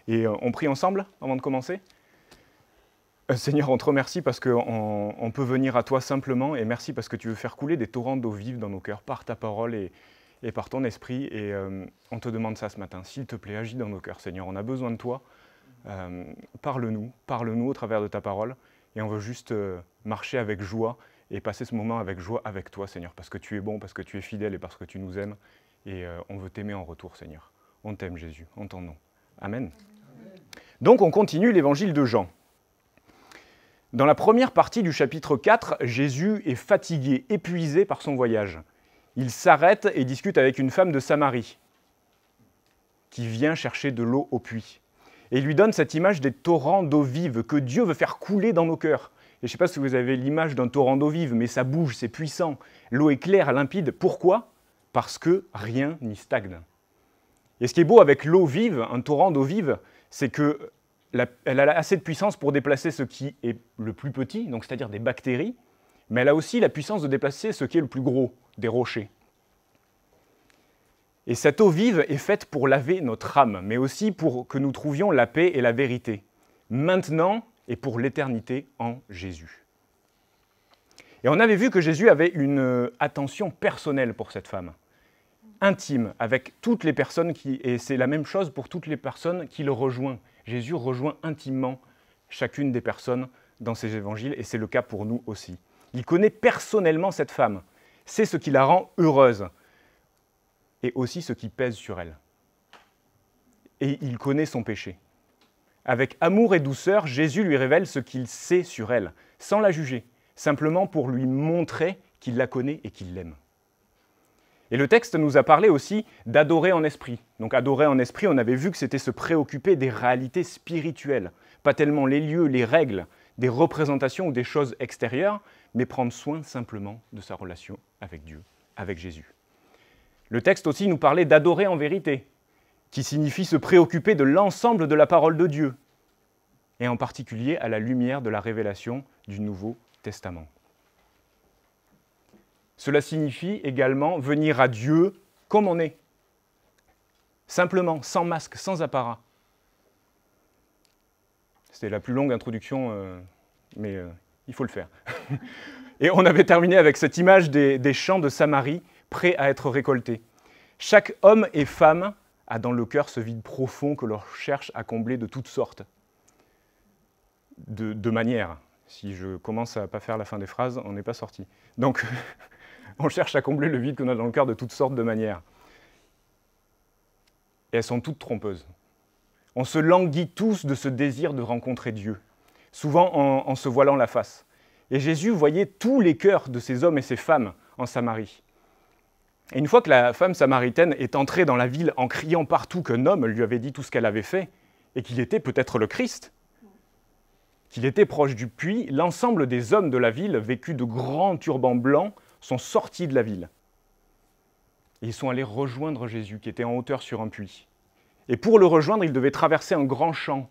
Et on prie ensemble avant de commencer. Seigneur, on te remercie parce qu'on peut venir à toi simplement, et merci parce que tu veux faire couler des torrents d'eau vive dans nos cœurs par ta parole et par ton esprit. Et on te demande ça ce matin. S'il te plaît, agis dans nos cœurs, Seigneur. On a besoin de toi. Parle-nous au travers de ta parole. Et on veut juste marcher avec joie et passer ce moment avec joie avec toi, Seigneur, parce que tu es bon, parce que tu es fidèle et parce que tu nous aimes. Et on veut t'aimer en retour, Seigneur. On t'aime, Jésus, en ton nom. Amen. Donc on continue l'évangile de Jean. Dans la première partie du chapitre 4, Jésus est fatigué, épuisé par son voyage. Il s'arrête et discute avec une femme de Samarie qui vient chercher de l'eau au puits. Et il lui donne cette image des torrents d'eau vive que Dieu veut faire couler dans nos cœurs. Et je ne sais pas si vous avez l'image d'un torrent d'eau vive, mais ça bouge, c'est puissant. L'eau est claire, limpide. Pourquoi ? Parce que rien n'y stagne. Et ce qui est beau avec l'eau vive, un torrent d'eau vive, c'est qu'elle a assez de puissance pour déplacer ce qui est le plus petit, donc c'est-à-dire des bactéries, mais elle a aussi la puissance de déplacer ce qui est le plus gros, des rochers. Et cette eau vive est faite pour laver notre âme, mais aussi pour que nous trouvions la paix et la vérité, maintenant et pour l'éternité en Jésus. Et on avait vu que Jésus avait une attention personnelle pour cette femme, intime, avec toutes les personnes et c'est la même chose pour toutes les personnes qui le rejoignent. Jésus rejoint intimement chacune des personnes dans ses évangiles, et c'est le cas pour nous aussi. Il connaît personnellement cette femme, c'est ce qui la rend heureuse, et aussi ce qui pèse sur elle. Et il connaît son péché. Avec amour et douceur, Jésus lui révèle ce qu'il sait sur elle, sans la juger, simplement pour lui montrer qu'il la connaît et qu'il l'aime. Et le texte nous a parlé aussi d'adorer en esprit. Donc adorer en esprit, on avait vu que c'était se préoccuper des réalités spirituelles, pas tellement les lieux, les règles, des représentations ou des choses extérieures, mais prendre soin simplement de sa relation avec Dieu, avec Jésus. Le texte aussi nous parlait d'adorer en vérité, qui signifie se préoccuper de l'ensemble de la parole de Dieu, et en particulier à la lumière de la révélation du Nouveau Testament. Cela signifie également venir à Dieu comme on est, simplement, sans masque, sans apparat. C'était la plus longue introduction, mais il faut le faire. Et on avait terminé avec cette image des champs de Samarie, prêts à être récoltés. Chaque homme et femme a dans le cœur ce vide profond que l'on cherche à combler de toutes sortes, de manières. Si je commence à ne pas faire la fin des phrases, on n'est pas sorti. Donc, on cherche à combler le vide qu'on a dans le cœur de toutes sortes de manières. Et elles sont toutes trompeuses. On se languit tous de ce désir de rencontrer Dieu, souvent en se voilant la face. Et Jésus voyait tous les cœurs de ces hommes et ces femmes en Samarie. Et une fois que la femme samaritaine est entrée dans la ville en criant partout qu'un homme lui avait dit tout ce qu'elle avait fait, et qu'il était peut-être le Christ, qu'il était proche du puits, l'ensemble des hommes de la ville, vêtus de grands turbans blancs, sont sortis de la ville. Et ils sont allés rejoindre Jésus, qui était en hauteur sur un puits. Et pour le rejoindre, ils devaient traverser un grand champ.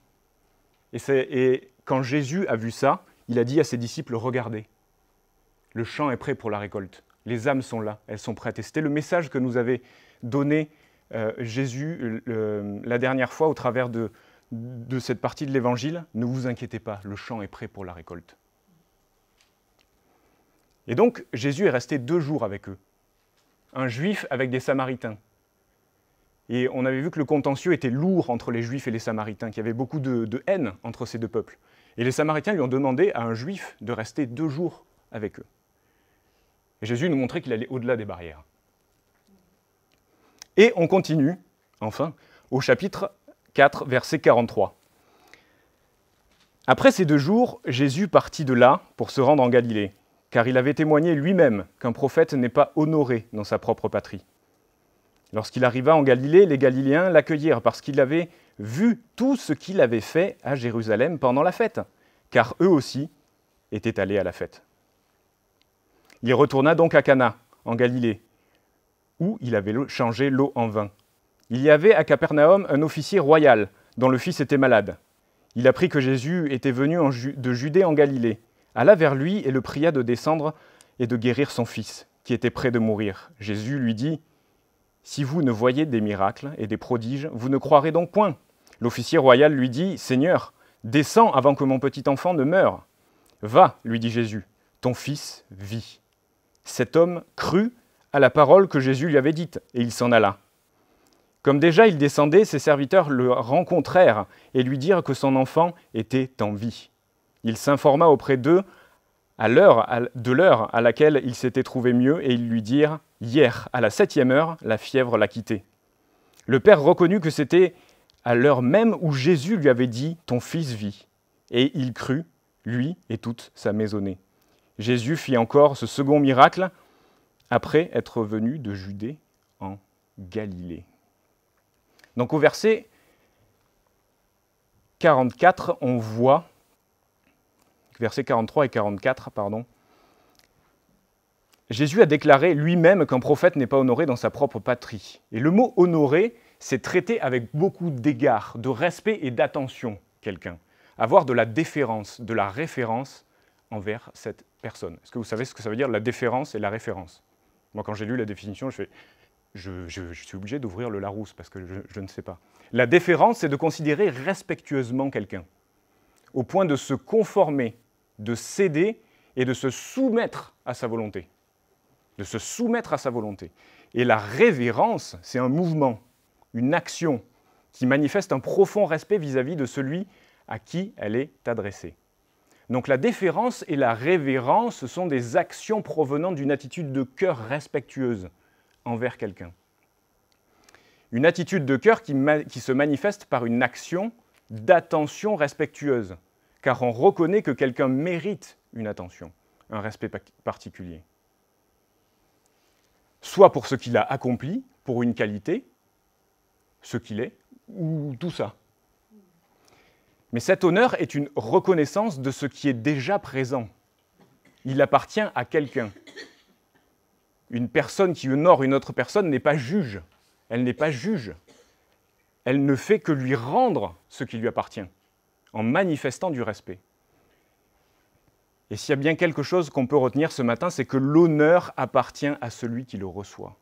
Et quand Jésus a vu ça, il a dit à ses disciples, « Regardez, le champ est prêt pour la récolte. Les âmes sont là, elles sont prêtes. » Et c'était le message que nous avait donné Jésus la dernière fois au travers de cette partie de l'Évangile. « Ne vous inquiétez pas, le champ est prêt pour la récolte. » Et donc, Jésus est resté 2 jours avec eux. Un Juif avec des Samaritains. Et on avait vu que le contentieux était lourd entre les Juifs et les Samaritains, qu'il y avait beaucoup de haine entre ces 2 peuples. Et les Samaritains lui ont demandé à un Juif de rester 2 jours avec eux. Et Jésus nous montrait qu'il allait au-delà des barrières. Et on continue, enfin, au chapitre 4, verset 43. Après ces 2 jours, Jésus partit de là pour se rendre en Galilée, car il avait témoigné lui-même qu'un prophète n'est pas honoré dans sa propre patrie. Lorsqu'il arriva en Galilée, les Galiléens l'accueillirent parce qu'il avait vu tout ce qu'il avait fait à Jérusalem pendant la fête, car eux aussi étaient allés à la fête. Il retourna donc à Cana, en Galilée, où il avait changé l'eau en vin. Il y avait à Capernaum un officier royal, dont le fils était malade. Il apprit que Jésus était venu de Judée en Galilée, alla vers lui et le pria de descendre et de guérir son fils, qui était près de mourir. Jésus lui dit « Si vous ne voyez des miracles et des prodiges, vous ne croirez donc point. L'officier royal lui dit « Seigneur, descends avant que mon petit enfant ne meure. »« Va, lui dit Jésus, ton fils vit. » Cet homme crut à la parole que Jésus lui avait dite, et il s'en alla. Comme déjà il descendait, ses serviteurs le rencontrèrent et lui dirent que son enfant était en vie. Il s'informa auprès d'eux de l'heure à laquelle il s'était trouvé mieux, et ils lui dirent « Hier, à la 7e heure, la fièvre l'a quitté. » Le père reconnut que c'était à l'heure même où Jésus lui avait dit « Ton fils vit ». Et il crut, lui et toute sa maisonnée. Jésus fit encore ce second miracle après être venu de Judée en Galilée. Donc au verset 44, on voit, versets 43 et 44, pardon, Jésus a déclaré lui-même qu'un prophète n'est pas honoré dans sa propre patrie. Et le mot « honoré », c'est traiter avec beaucoup d'égard, de respect et d'attention quelqu'un. Avoir de la déférence, de la référence envers cette personne. Est-ce que vous savez ce que ça veut dire, la déférence et la référence? Moi, quand j'ai lu la définition, je suis obligé d'ouvrir le Larousse parce que je ne sais pas. La déférence, c'est de considérer respectueusement quelqu'un, au point de se conformer, de céder et de se soumettre à sa volonté. De se soumettre à sa volonté. Et la révérence, c'est un mouvement, une action qui manifeste un profond respect vis-à-vis de celui à qui elle est adressée. Donc la déférence et la révérence sont des actions provenant d'une attitude de cœur respectueuse envers quelqu'un. Une attitude de cœur qui se manifeste par une action d'attention respectueuse, car on reconnaît que quelqu'un mérite une attention, un respect particulier. Soit pour ce qu'il a accompli, pour une qualité, ce qu'il est, ou tout ça. Mais cet honneur est une reconnaissance de ce qui est déjà présent. Il appartient à quelqu'un. Une personne qui honore une autre personne n'est pas juge. Elle n'est pas juge. Elle ne fait que lui rendre ce qui lui appartient, en manifestant du respect. Et s'il y a bien quelque chose qu'on peut retenir ce matin, c'est que l'honneur appartient à celui qui le reçoit.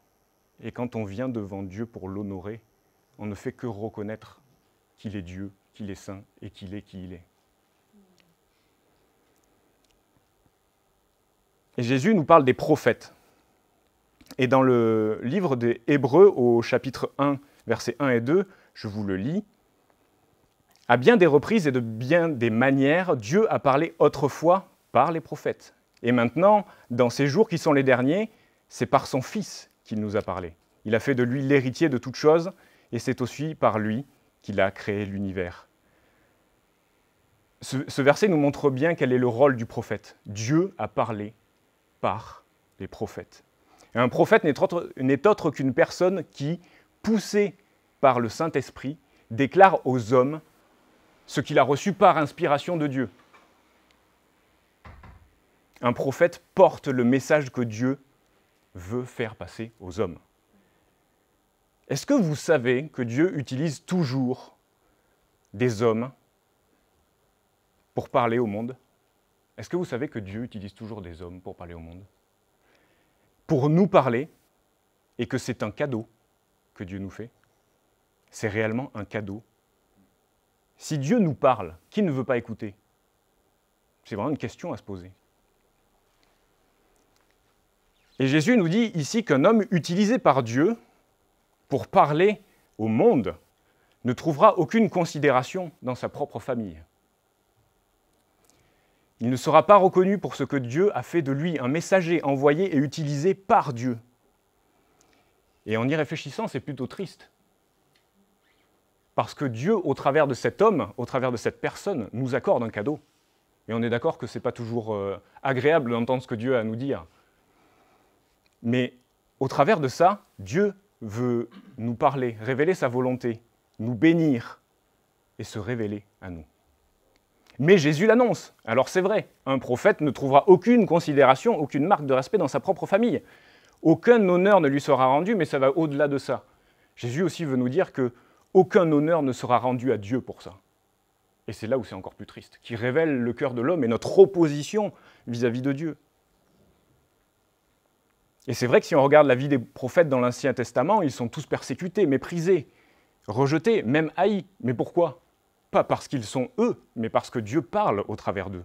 Et quand on vient devant Dieu pour l'honorer, on ne fait que reconnaître qu'il est Dieu, qu'il est saint et qu'il est qui il est. Et Jésus nous parle des prophètes. Et dans le livre des Hébreux, au chapitre 1, versets 1 et 2, je vous le lis. « À bien des reprises et de bien des manières, Dieu a parlé autrefois par les prophètes. Et maintenant, dans ces jours qui sont les derniers, c'est par son Fils qu'il nous a parlé. Il a fait de lui l'héritier de toutes choses, et c'est aussi par lui qu'il a créé l'univers. » Ce verset nous montre bien quel est le rôle du prophète. Dieu a parlé par les prophètes. Et un prophète n'est autre qu'une personne qui, poussée par le Saint-Esprit, déclare aux hommes ce qu'il a reçu par inspiration de Dieu. Un prophète porte le message que Dieu veut faire passer aux hommes. Est-ce que vous savez que Dieu utilise toujours des hommes pour parler au monde? Est-ce que vous savez que Dieu utilise toujours des hommes pour parler au monde? Pour nous parler, et que c'est un cadeau que Dieu nous fait. C'est réellement un cadeau. Si Dieu nous parle, qui ne veut pas écouter? C'est vraiment une question à se poser. Et Jésus nous dit ici qu'un homme utilisé par Dieu pour parler au monde ne trouvera aucune considération dans sa propre famille. Il ne sera pas reconnu pour ce que Dieu a fait de lui, un messager envoyé et utilisé par Dieu. Et en y réfléchissant, c'est plutôt triste. Parce que Dieu, au travers de cet homme, au travers de cette personne, nous accorde un cadeau. Et on est d'accord que ce n'est pas toujours agréable d'entendre ce que Dieu a à nous dire. Mais au travers de ça, Dieu veut nous parler, révéler sa volonté, nous bénir et se révéler à nous. Mais Jésus l'annonce. Alors c'est vrai, un prophète ne trouvera aucune considération, aucune marque de respect dans sa propre famille. Aucun honneur ne lui sera rendu, mais ça va au-delà de ça. Jésus aussi veut nous dire qu'aucun honneur ne sera rendu à Dieu pour ça. Et c'est là où c'est encore plus triste, qui révèle le cœur de l'homme et notre opposition vis-à-vis de Dieu. Et c'est vrai que si on regarde la vie des prophètes dans l'Ancien Testament, ils sont tous persécutés, méprisés, rejetés, même haïs. Mais pourquoi? Pas parce qu'ils sont eux, mais parce que Dieu parle au travers d'eux.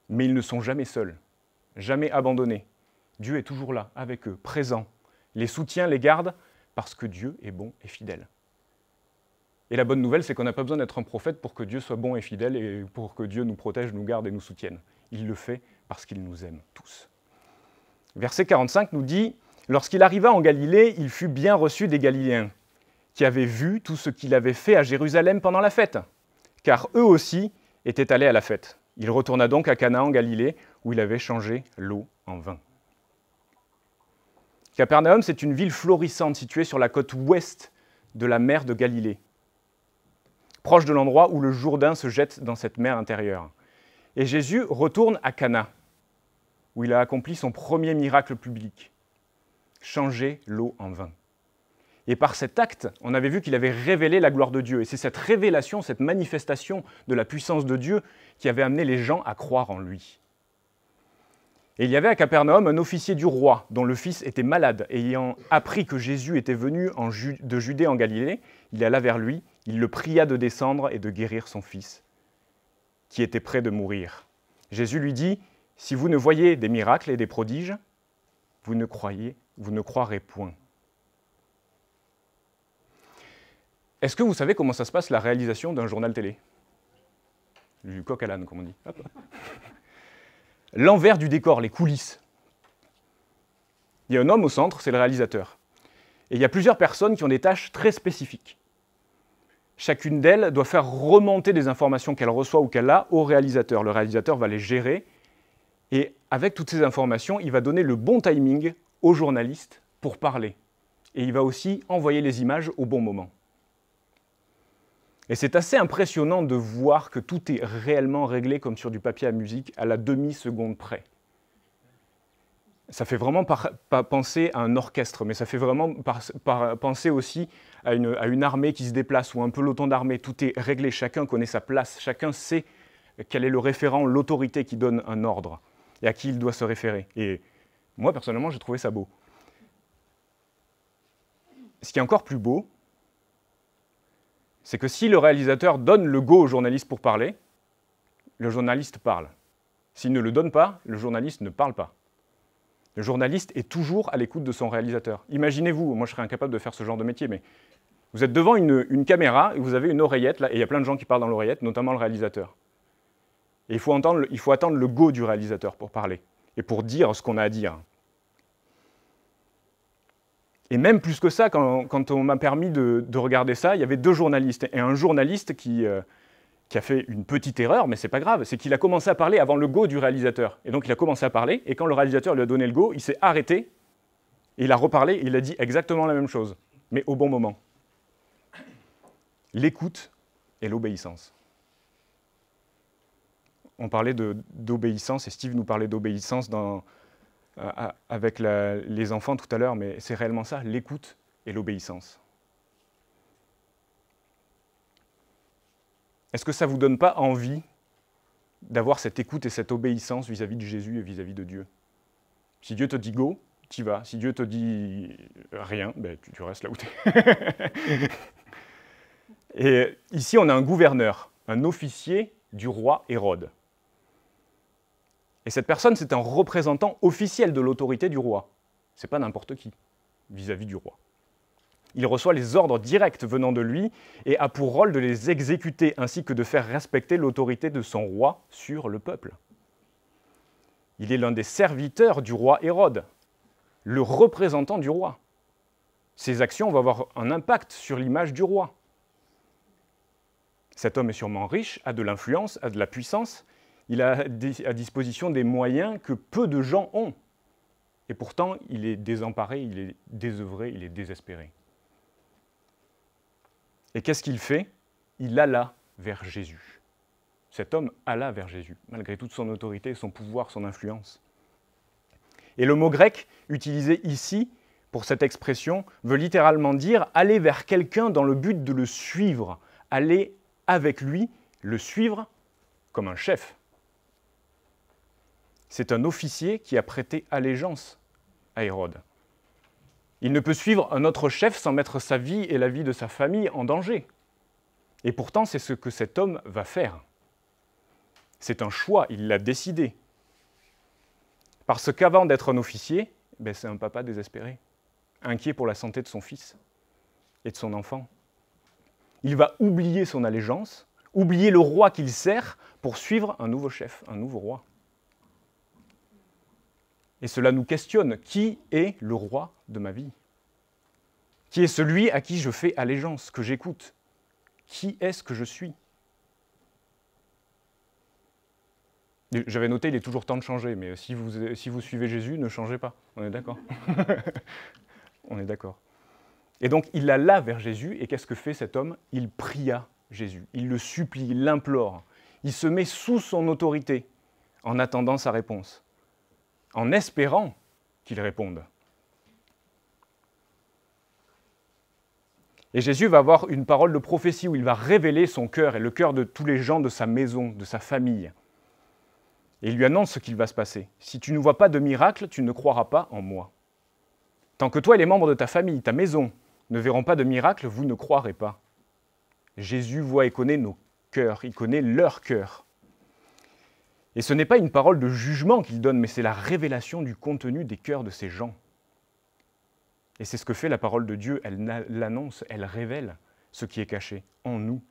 Mais ils ne sont jamais seuls, jamais abandonnés. Dieu est toujours là, avec eux, présent. Les soutient, les garde, parce que Dieu est bon et fidèle. Et la bonne nouvelle, c'est qu'on n'a pas besoin d'être un prophète pour que Dieu soit bon et fidèle et pour que Dieu nous protège, nous garde et nous soutienne. Il le fait parce qu'il nous aime tous. Verset 45 nous dit « Lorsqu'il arriva en Galilée, il fut bien reçu des Galiléens, qui avaient vu tout ce qu'il avait fait à Jérusalem pendant la fête, car eux aussi étaient allés à la fête. Il retourna donc à Cana en Galilée, où il avait changé l'eau en vin. » Capernaum, c'est une ville florissante située sur la côte ouest de la mer de Galilée, proche de l'endroit où le Jourdain se jette dans cette mer intérieure. Et Jésus retourne à Cana, où il a accompli son premier miracle public, changer l'eau en vin. Et par cet acte, on avait vu qu'il avait révélé la gloire de Dieu. Et c'est cette révélation, cette manifestation de la puissance de Dieu qui avait amené les gens à croire en lui. Et il y avait à Capernaum un officier du roi, dont le fils était malade. Et ayant appris que Jésus était venu de Judée en Galilée, il alla vers lui, il le pria de descendre et de guérir son fils, qui était près de mourir. Jésus lui dit, « Si vous ne voyez des miracles et des prodiges, vous ne croirez point. » Est-ce que vous savez comment ça se passe, la réalisation d'un journal télé? Du coq à l'âne, comme on dit. Hop. L'envers du décor, les coulisses. Il y a un homme au centre, c'est le réalisateur. Et il y a plusieurs personnes qui ont des tâches très spécifiques. Chacune d'elles doit faire remonter des informations qu'elle reçoit ou qu'elle a au réalisateur. Le réalisateur va les gérer et avec toutes ces informations, il va donner le bon timing au journaliste pour parler. Et il va aussi envoyer les images au bon moment. Et c'est assez impressionnant de voir que tout est réellement réglé comme sur du papier à musique à la demi-seconde près. Ça fait vraiment pas penser à un orchestre, mais ça fait vraiment penser aussi à une armée qui se déplace ou un peloton d'armée. Tout est réglé, chacun connaît sa place, chacun sait quel est le référent, l'autorité qui donne un ordre et à qui il doit se référer. Et moi, personnellement, j'ai trouvé ça beau. Ce qui est encore plus beau, c'est que si le réalisateur donne le go au journaliste pour parler, le journaliste parle. S'il ne le donne pas, le journaliste ne parle pas. Le journaliste est toujours à l'écoute de son réalisateur. Imaginez-vous, moi je serais incapable de faire ce genre de métier, mais vous êtes devant une caméra et vous avez une oreillette, là, et il y a plein de gens qui parlent dans l'oreillette, notamment le réalisateur. Et il faut attendre le go du réalisateur pour parler et pour dire ce qu'on a à dire. Et même plus que ça, quand on m'a permis de regarder ça, il y avait deux journalistes. Et un journaliste qui a fait une petite erreur, mais c'est pas grave, c'est qu'il a commencé à parler avant le go du réalisateur. Et donc il a commencé à parler, et quand le réalisateur lui a donné le go, il s'est arrêté, et il a reparlé, et il a dit exactement la même chose, mais au bon moment. L'écoute et l'obéissance. On parlait d'obéissance, et Steve nous parlait d'obéissance avec les enfants tout à l'heure, mais c'est réellement ça, l'écoute et l'obéissance. Est-ce que ça ne vous donne pas envie d'avoir cette écoute et cette obéissance vis-à-vis de Jésus et vis-à-vis de Dieu? Si Dieu te dit go, tu y vas. Si Dieu te dit rien, ben, tu restes là où tu es. Et ici, on a un gouverneur, un officier du roi Hérode. Et cette personne, c'est un représentant officiel de l'autorité du roi. Ce n'est pas n'importe qui vis-à-vis du roi. Il reçoit les ordres directs venant de lui et a pour rôle de les exécuter ainsi que de faire respecter l'autorité de son roi sur le peuple. Il est l'un des serviteurs du roi Hérode, le représentant du roi. Ses actions vont avoir un impact sur l'image du roi. Cet homme est sûrement riche, a de l'influence, a de la puissance. Il a à disposition des moyens que peu de gens ont. Et pourtant, il est désemparé, il est désœuvré, il est désespéré. Et qu'est-ce qu'il fait? Il alla vers Jésus. Cet homme alla vers Jésus, malgré toute son autorité, son pouvoir, son influence. Et le mot grec utilisé ici, pour cette expression, veut littéralement dire aller vers quelqu'un dans le but de le suivre, aller avec lui, le suivre comme un chef. C'est un officier qui a prêté allégeance à Hérode. Il ne peut suivre un autre chef sans mettre sa vie et la vie de sa famille en danger. Et pourtant, c'est ce que cet homme va faire. C'est un choix, il l'a décidé. Parce qu'avant d'être un officier, c'est un papa désespéré, inquiet pour la santé de son fils et de son enfant. Il va oublier son allégeance, oublier le roi qu'il sert pour suivre un nouveau chef, un nouveau roi. Et cela nous questionne. Qui est le roi de ma vie? Qui est celui à qui je fais allégeance, que j'écoute? Qui est-ce que je suis? J'avais noté, il est toujours temps de changer, mais si vous suivez Jésus, ne changez pas. On est d'accord? On est d'accord. Et donc, il alla vers Jésus, et qu'est-ce que fait cet homme? Il pria Jésus, il le supplie, il l'implore. Il se met sous son autorité, en attendant sa réponse, en espérant qu'il réponde. Et Jésus va avoir une parole de prophétie où il va révéler son cœur et le cœur de tous les gens de sa maison, de sa famille. Et il lui annonce ce qu'il va se passer. Si tu ne vois pas de miracle, tu ne croiras pas en moi. Tant que toi et les membres de ta famille, ta maison, ne verront pas de miracle, vous ne croirez pas. Jésus voit et connaît nos cœurs, il connaît leur cœur. Et ce n'est pas une parole de jugement qu'il donne, mais c'est la révélation du contenu des cœurs de ces gens. Et c'est ce que fait la parole de Dieu, elle l'annonce, elle révèle ce qui est caché en nous.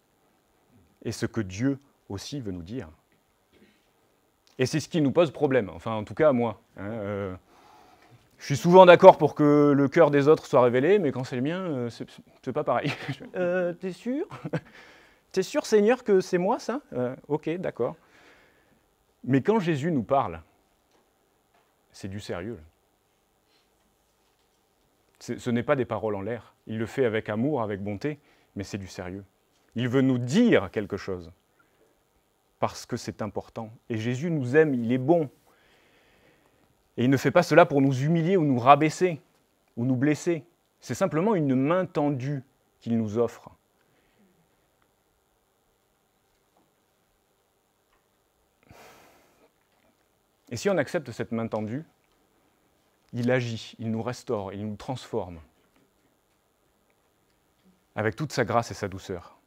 Et ce que Dieu aussi veut nous dire. Et c'est ce qui nous pose problème, enfin en tout cas à moi. Je suis souvent d'accord pour que le cœur des autres soit révélé, mais quand c'est le mien, c'est pas pareil. T'es sûr? T'es sûr, Seigneur, que c'est moi ça? Ok, d'accord. Mais quand Jésus nous parle, c'est du sérieux. Ce n'est pas des paroles en l'air. Il le fait avec amour, avec bonté, mais c'est du sérieux. Il veut nous dire quelque chose, parce que c'est important. Et Jésus nous aime, il est bon. Et il ne fait pas cela pour nous humilier ou nous rabaisser, ou nous blesser. C'est simplement une main tendue qu'il nous offre. Et si on accepte cette main tendue, il agit, il nous restaure, il nous transforme, avec toute sa grâce et sa douceur.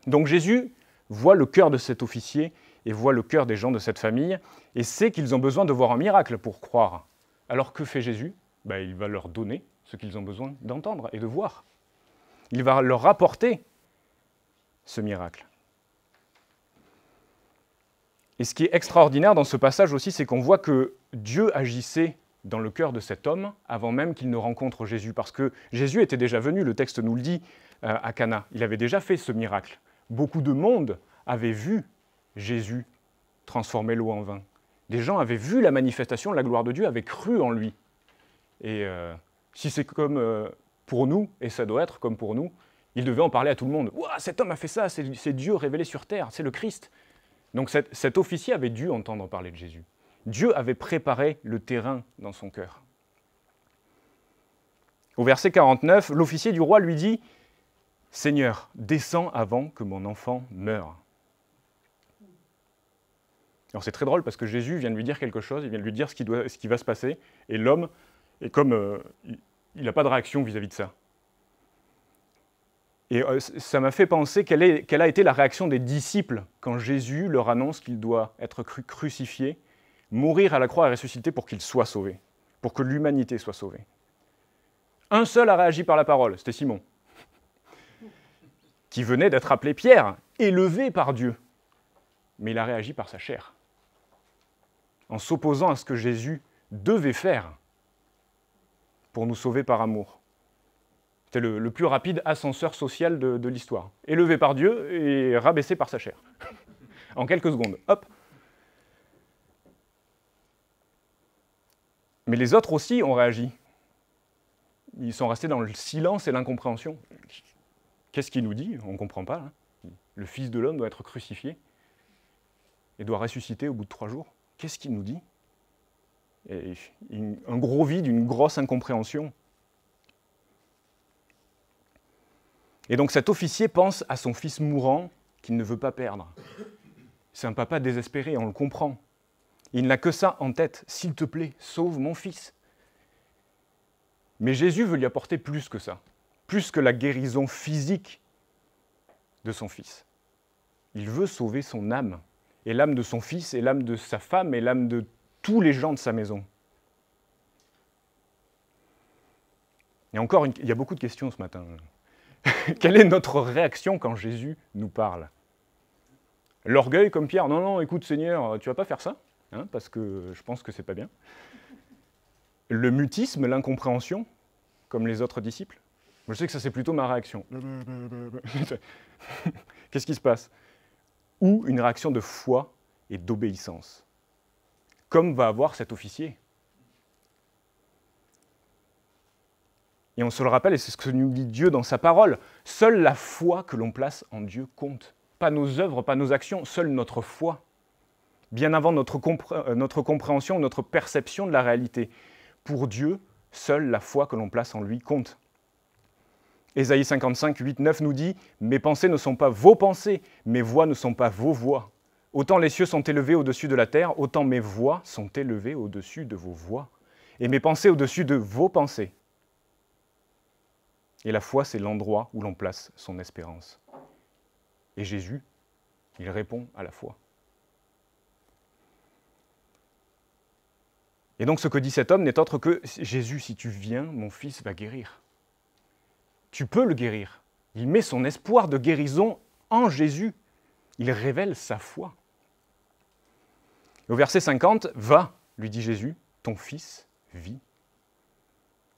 Donc Jésus voit le cœur de cet officier et voit le cœur des gens de cette famille et sait qu'ils ont besoin de voir un miracle pour croire. Alors que fait Jésus? Il va leur donner ce qu'ils ont besoin d'entendre et de voir. Il va leur apporter ce miracle. Et ce qui est extraordinaire dans ce passage aussi, c'est qu'on voit que Dieu agissait dans le cœur de cet homme avant même qu'il ne rencontre Jésus. Parce que Jésus était déjà venu, le texte nous le dit, à Cana. Il avait déjà fait ce miracle. Beaucoup de monde avait vu Jésus transformer l'eau en vin. Des gens avaient vu la manifestation de la gloire de Dieu, avaient cru en lui. Et si c'est comme pour nous, et ça doit être comme pour nous, il devait en parler à tout le monde. « Ouah, cet homme a fait ça, c'est Dieu révélé sur terre, c'est le Christ ». Donc cet officier avait dû entendre parler de Jésus. Dieu avait préparé le terrain dans son cœur. Au verset 49, l'officier du roi lui dit « Seigneur, descends avant que mon enfant meure. » Alors c'est très drôle parce que Jésus vient de lui dire quelque chose, il vient de lui dire ce qui va se passer, et l'homme, est comme il n'a pas de réaction vis-à-vis de ça. Et ça m'a fait penser quelle a été la réaction des disciples quand Jésus leur annonce qu'il doit être crucifié, mourir à la croix et ressusciter pour qu'il soit sauvé, pour que l'humanité soit sauvée. Un seul a réagi par la parole, c'était Simon, qui venait d'être appelé Pierre, élevé par Dieu. Mais il a réagi par sa chair, en s'opposant à ce que Jésus devait faire pour nous sauver par amour. C'était le plus rapide ascenseur social de l'histoire. Élevé par Dieu et rabaissé par sa chair. En quelques secondes. Hop. Mais les autres aussi ont réagi. Ils sont restés dans le silence et l'incompréhension. Qu'est-ce qu'il nous dit? On ne comprend pas. Hein. Le Fils de l'homme doit être crucifié et doit ressusciter au bout de 3 jours. Qu'est-ce qu'il nous dit? Et un gros vide, une grosse incompréhension. Et donc cet officier pense à son fils mourant qu'il ne veut pas perdre. C'est un papa désespéré, on le comprend. Il n'a que ça en tête. S'il te plaît, sauve mon fils. Mais Jésus veut lui apporter plus que ça, plus que la guérison physique de son fils. Il veut sauver son âme, et l'âme de son fils, et l'âme de sa femme, et l'âme de tous les gens de sa maison. Et encore, il y a beaucoup de questions ce matin. Quelle est notre réaction quand Jésus nous parle? L'orgueil comme Pierre? Non, non, écoute Seigneur, tu vas pas faire ça, hein, parce que je pense que c'est pas bien. Le mutisme, l'incompréhension, comme les autres disciples? Je sais que ça c'est plutôt ma réaction. Qu'est-ce qui se passe? Ou une réaction de foi et d'obéissance, comme va avoir cet officier. Et on se le rappelle, et c'est ce que nous dit Dieu dans sa parole, seule la foi que l'on place en Dieu compte. Pas nos œuvres, pas nos actions, seule notre foi. Bien avant notre compréhension, notre perception de la réalité. Pour Dieu, seule la foi que l'on place en lui compte. Ésaïe 55, 8, 9 nous dit « Mes pensées ne sont pas vos pensées, mes voix ne sont pas vos voix. Autant les cieux sont élevés au-dessus de la terre, autant mes voix sont élevées au-dessus de vos voix. Et mes pensées au-dessus de vos pensées. » Et la foi, c'est l'endroit où l'on place son espérance. Et Jésus, il répond à la foi. Et donc ce que dit cet homme n'est autre que « Jésus, si tu viens, mon fils va guérir. » Tu peux le guérir. Il met son espoir de guérison en Jésus. Il révèle sa foi. Et au verset 50, « Va, lui dit Jésus, ton fils vit. »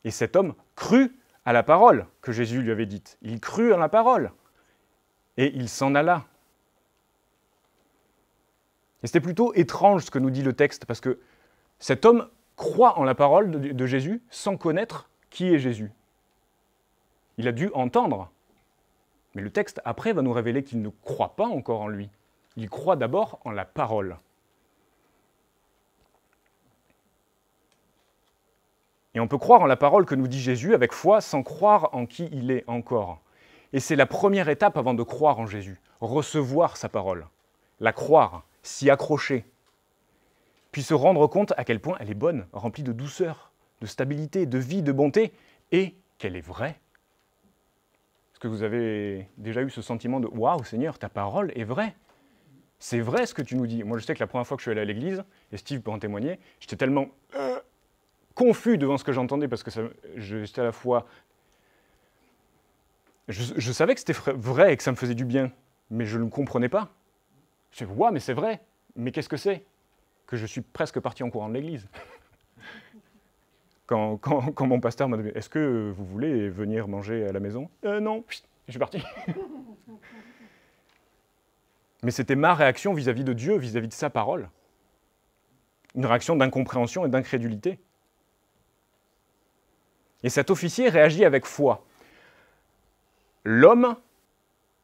Et cet homme crut à la parole que Jésus lui avait dite. Il crut à la parole. Et il s'en alla. Et c'était plutôt étrange ce que nous dit le texte, parce que cet homme croit en la parole de Jésus sans connaître qui est Jésus. Il a dû entendre. Mais le texte, après, va nous révéler qu'il ne croit pas encore en lui. Il croit d'abord en la parole. Et on peut croire en la parole que nous dit Jésus avec foi sans croire en qui il est encore. Et c'est la première étape avant de croire en Jésus. Recevoir sa parole. La croire, s'y accrocher. Puis se rendre compte à quel point elle est bonne, remplie de douceur, de stabilité, de vie, de bonté, et qu'elle est vraie. Est-ce que vous avez déjà eu ce sentiment de « Waouh, Seigneur, ta parole est vraie !» C'est vrai ce que tu nous dis. Moi, je sais que la première fois que je suis allé à l'église, et Steve peut en témoigner, j'étais tellement confus devant ce que j'entendais, parce que j'étais à la fois... Je savais que c'était vrai et que ça me faisait du bien, mais je ne comprenais pas. Je me disais « Waouh, mais c'est vrai ! Mais qu'est-ce que c'est ?» Que je suis presque parti en courant de l'église. Quand mon pasteur m'a dit « Est-ce que vous voulez venir manger à la maison ?» Non, je suis parti. Mais c'était ma réaction vis-à-vis de Dieu, vis-à-vis de sa parole. Une réaction d'incompréhension et d'incrédulité. Et cet officier réagit avec foi. L'homme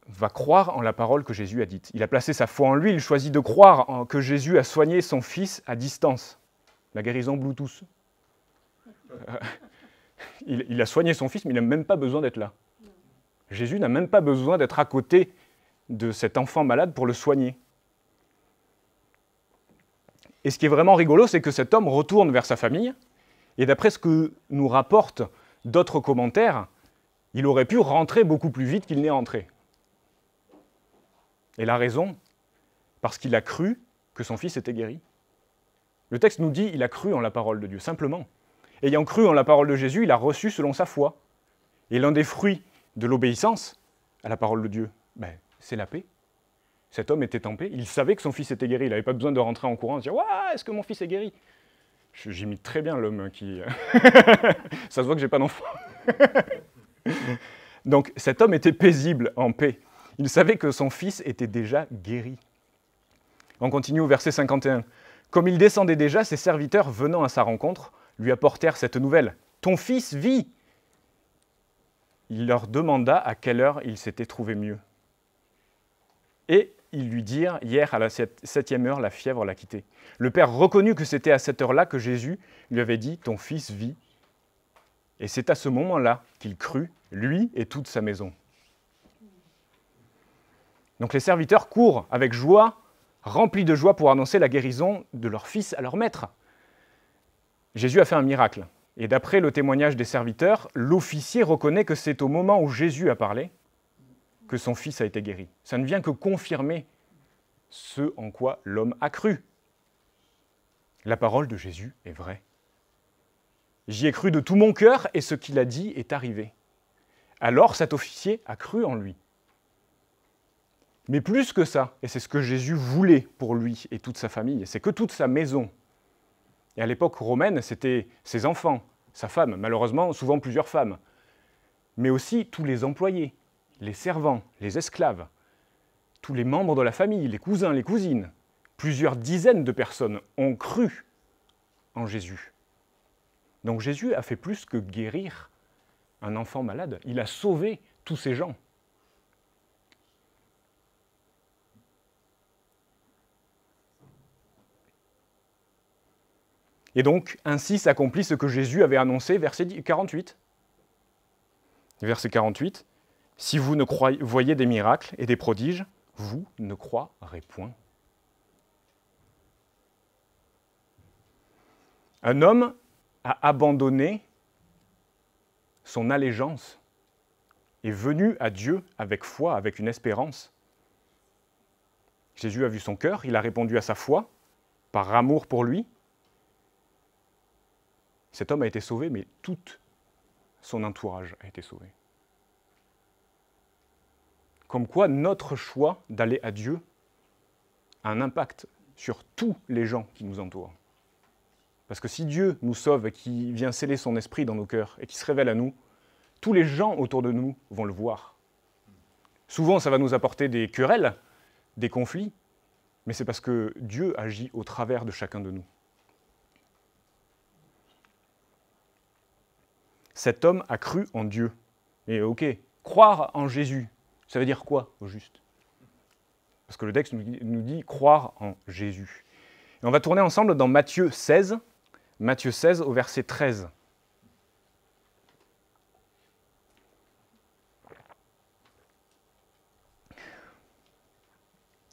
va croire en la parole que Jésus a dite. Il a placé sa foi en lui, il choisit de croire que Jésus a soigné son fils à distance. La guérison Bluetooth. Il a soigné son fils, mais il n'a même pas besoin d'être là. Jésus n'a même pas besoin d'être à côté de cet enfant malade pour le soigner. Et ce qui est vraiment rigolo, c'est que cet homme retourne vers sa famille, et d'après ce que nous rapportent d'autres commentaires, il aurait pu rentrer beaucoup plus vite qu'il n'est entré. Et la raison, parce qu'il a cru que son fils était guéri. Le texte nous dit qu'il a cru en la parole de Dieu, simplement. Ayant cru en la parole de Jésus, il a reçu selon sa foi. Et l'un des fruits de l'obéissance à la parole de Dieu, c'est la paix. Cet homme était en paix, il savait que son fils était guéri, il n'avait pas besoin de rentrer en courant et de dire « Waouh, est-ce que mon fils est guéri ?» J'imite très bien l'homme qui... Ça se voit que j'ai pas d'enfant. Donc cet homme était paisible, en paix. Il savait que son fils était déjà guéri. On continue au verset 51. « Comme il descendait déjà, ses serviteurs venant à sa rencontre lui apportèrent cette nouvelle. « Ton fils vit !» Il leur demanda à quelle heure il s'était trouvé mieux. Et ils lui dirent, hier à la 7e heure, la fièvre l'a quitté. Le père reconnut que c'était à cette heure-là que Jésus lui avait dit, ton fils vit. Et c'est à ce moment-là qu'il crut, lui et toute sa maison. Donc les serviteurs courent avec joie, remplis de joie pour annoncer la guérison de leur fils à leur maître. Jésus a fait un miracle. Et d'après le témoignage des serviteurs, l'officier reconnaît que c'est au moment où Jésus a parlé que son fils a été guéri. Ça ne vient que confirmer ce en quoi l'homme a cru. La parole de Jésus est vraie. J'y ai cru de tout mon cœur et ce qu'il a dit est arrivé. Alors cet officier a cru en lui. Mais plus que ça, et c'est ce que Jésus voulait pour lui et toute sa famille, c'est que toute sa maison, et à l'époque romaine, c'était ses enfants, sa femme, malheureusement souvent plusieurs femmes, mais aussi tous les employés, les servants, les esclaves, tous les membres de la famille, les cousins, les cousines, plusieurs dizaines de personnes ont cru en Jésus. Donc Jésus a fait plus que guérir un enfant malade, il a sauvé tous ces gens. Et donc, ainsi s'accomplit ce que Jésus avait annoncé, verset 48. Verset 48, « Si vous ne voyez des miracles et des prodiges, vous ne croirez point. » Un homme a abandonné son allégeance, est venu à Dieu avec foi, avec une espérance. Jésus a vu son cœur, il a répondu à sa foi, par amour pour lui. Cet homme a été sauvé, mais tout son entourage a été sauvé. Comme quoi, notre choix d'aller à Dieu a un impact sur tous les gens qui nous entourent. Parce que si Dieu nous sauve et qu'il vient sceller son esprit dans nos cœurs et qu'il se révèle à nous, tous les gens autour de nous vont le voir. Souvent, ça va nous apporter des querelles, des conflits, mais c'est parce que Dieu agit au travers de chacun de nous. Cet homme a cru en Dieu. Et ok, croire en Jésus, ça veut dire quoi au juste? Parce que le texte nous dit croire en Jésus. Et on va tourner ensemble dans Matthieu 16 au verset 13.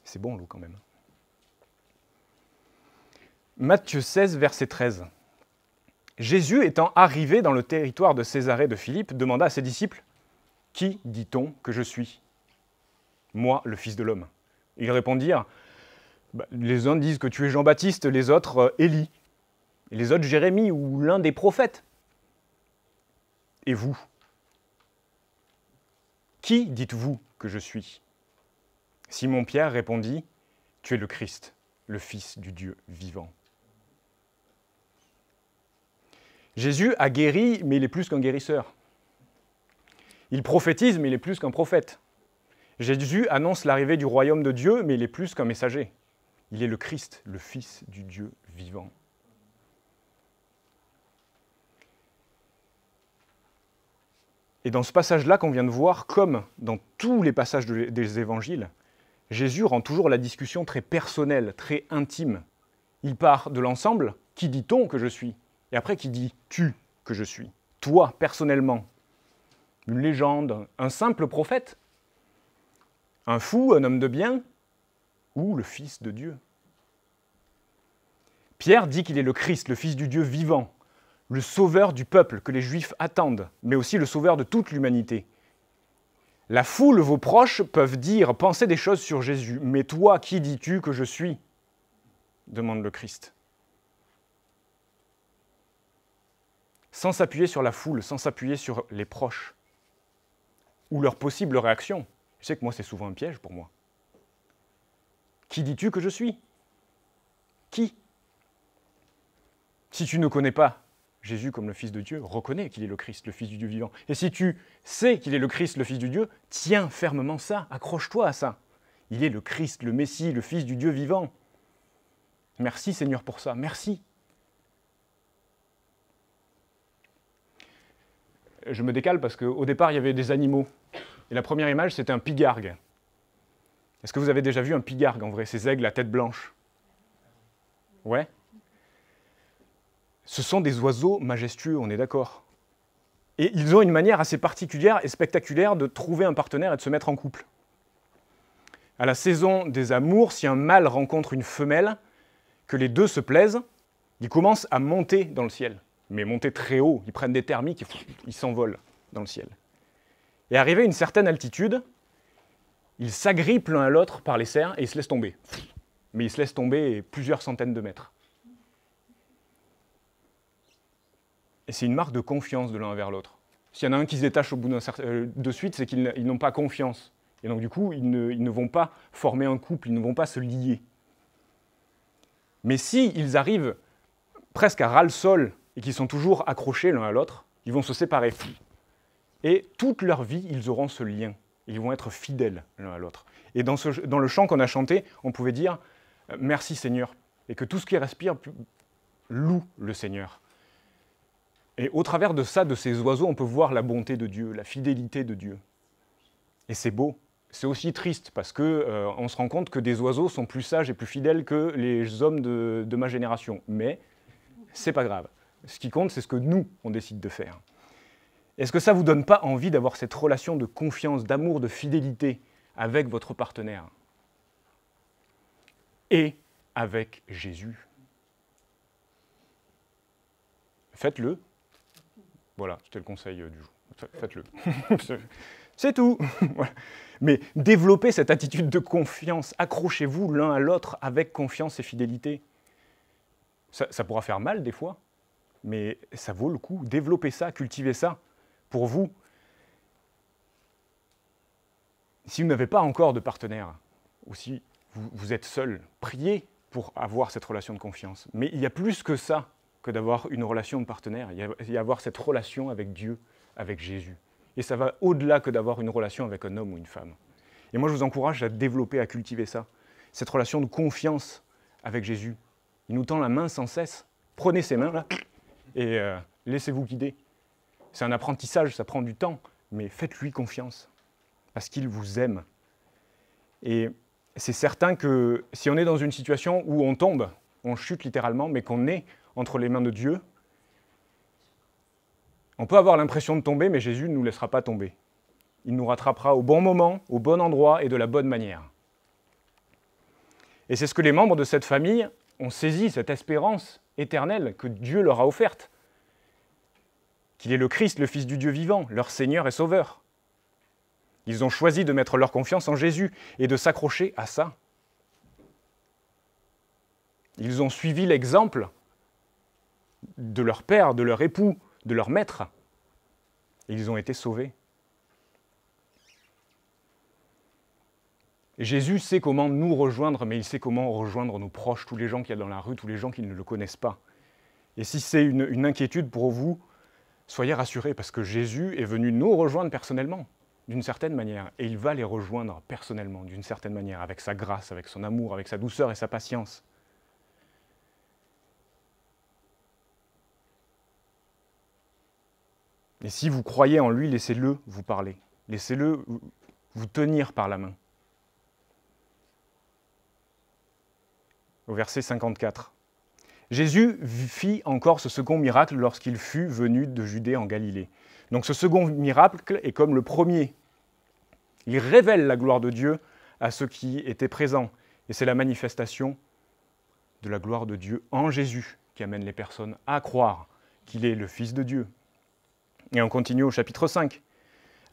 C'est bon, l'eau, quand même. Matthieu 16, verset 13. Jésus, étant arrivé dans le territoire de Césarée de Philippe, demanda à ses disciples, « Qui dit-on que je suis? Moi, le Fils de l'homme. » Ils répondirent, « Les uns disent que tu es Jean-Baptiste, les autres Élie, et les autres Jérémie ou l'un des prophètes. Et vous? Qui dites-vous que je suis? » Simon-Pierre répondit, « Tu es le Christ, le Fils du Dieu vivant. » Jésus a guéri, mais il est plus qu'un guérisseur. Il prophétise, mais il est plus qu'un prophète. Jésus annonce l'arrivée du royaume de Dieu, mais il est plus qu'un messager. Il est le Christ, le Fils du Dieu vivant. Et dans ce passage-là qu'on vient de voir, comme dans tous les passages des évangiles, Jésus rend toujours la discussion très personnelle, très intime. Il part de l'ensemble, qui dit-on que je suis? Et après, qui dis-tu que je suis? Toi, personnellement. Une légende, un simple prophète? Un fou, un homme de bien? Ou le Fils de Dieu? Pierre dit qu'il est le Christ, le Fils du Dieu vivant, le sauveur du peuple que les Juifs attendent, mais aussi le sauveur de toute l'humanité. La foule, vos proches, peuvent dire, penser des choses sur Jésus. Mais toi, qui dis-tu que je suis? Demande le Christ. Sans s'appuyer sur la foule, sans s'appuyer sur les proches, ou leurs possibles réactions. Je sais que moi, c'est souvent un piège pour moi. Qui dis-tu que je suis? Qui? Si tu ne connais pas Jésus comme le Fils de Dieu, reconnais qu'il est le Christ, le Fils du Dieu vivant. Et si tu sais qu'il est le Christ, le Fils du Dieu, tiens fermement ça, accroche-toi à ça. Il est le Christ, le Messie, le Fils du Dieu vivant. Merci Seigneur pour ça, merci. Je me décale parce qu'au départ, il y avait des animaux. Et la première image, c'était un pigargue. Est-ce que vous avez déjà vu un pigargue en vrai, ces aigles à tête blanche? Ouais. Ce sont des oiseaux majestueux, on est d'accord. Et ils ont une manière assez particulière et spectaculaire de trouver un partenaire et de se mettre en couple. À la saison des amours, si un mâle rencontre une femelle, que les deux se plaisent, ils commencent à monter dans le ciel. mais montés très haut, ils prennent des thermiques, et ils s'envolent dans le ciel. Et arrivé à une certaine altitude, ils s'agrippent l'un à l'autre par les serres et ils se laissent tomber. Mais ils se laissent tomber plusieurs centaines de mètres. Et c'est une marque de confiance de l'un envers l'autre. S'il y en a un qui se détache au bout de suite, c'est qu'ils n'ont pas confiance. Et donc du coup, ils ne vont pas former un couple, ils ne vont pas se lier. Mais s'ils arrivent presque à ras le sol et qu'ils sont toujours accrochés l'un à l'autre, ils vont se séparer. Et toute leur vie, ils auront ce lien. Ils vont être fidèles l'un à l'autre. Et dans le chant qu'on a chanté, on pouvait dire « Merci Seigneur » et que tout ce qui respire loue le Seigneur. Et au travers de ça, de ces oiseaux, on peut voir la bonté de Dieu, la fidélité de Dieu. Et c'est beau. C'est aussi triste parce qu'on se rend compte que des oiseaux sont plus sages et plus fidèles que les hommes de ma génération. Mais c'est pas grave. Ce qui compte, c'est ce que nous, on décide de faire. Est-ce que ça ne vous donne pas envie d'avoir cette relation de confiance, d'amour, de fidélité avec votre partenaire et avec Jésus? Faites-le. Voilà, c'était le conseil du jour. Faites-le. C'est tout. Mais développez cette attitude de confiance. Accrochez-vous l'un à l'autre avec confiance et fidélité. Ça pourra faire mal des fois, mais ça vaut le coup. Développez ça, cultivez ça pour vous. Si vous n'avez pas encore de partenaire, ou si vous êtes seul, priez pour avoir cette relation de confiance. Mais il y a plus que ça que d'avoir une relation de partenaire. Il y a avoir cette relation avec Dieu, avec Jésus. Et ça va au-delà que d'avoir une relation avec un homme ou une femme. Et moi, je vous encourage à développer, à cultiver ça. Cette relation de confiance avec Jésus. Il nous tend la main sans cesse. Prenez ses mains, là, et laissez-vous guider. C'est un apprentissage, ça prend du temps, mais faites-lui confiance, parce qu'il vous aime. Et c'est certain que si on est dans une situation où on tombe, on chute littéralement, mais qu'on est entre les mains de Dieu, on peut avoir l'impression de tomber, mais Jésus ne nous laissera pas tomber. Il nous rattrapera au bon moment, au bon endroit et de la bonne manière. Et c'est ce que les membres de cette famille ont saisi, cette espérance éternelle que Dieu leur a offerte. Qu'il est le Christ, le Fils du Dieu vivant, leur Seigneur et Sauveur. Ils ont choisi de mettre leur confiance en Jésus et de s'accrocher à ça. Ils ont suivi l'exemple de leur père, de leur époux, de leur maître. Et ils ont été sauvés. Et Jésus sait comment nous rejoindre, mais il sait comment rejoindre nos proches, tous les gens qu'il y a dans la rue, tous les gens qui ne le connaissent pas. Et si c'est une inquiétude pour vous, soyez rassurés, parce que Jésus est venu nous rejoindre personnellement, d'une certaine manière, et il va les rejoindre personnellement, d'une certaine manière, avec sa grâce, avec son amour, avec sa douceur et sa patience. Et si vous croyez en lui, laissez-le vous parler. Laissez-le vous tenir par la main. Au verset 54. Jésus fit encore ce second miracle lorsqu'il fut venu de Judée en Galilée. Donc ce second miracle est comme le premier. Il révèle la gloire de Dieu à ceux qui étaient présents. Et c'est la manifestation de la gloire de Dieu en Jésus qui amène les personnes à croire qu'il est le Fils de Dieu. Et on continue au chapitre 5.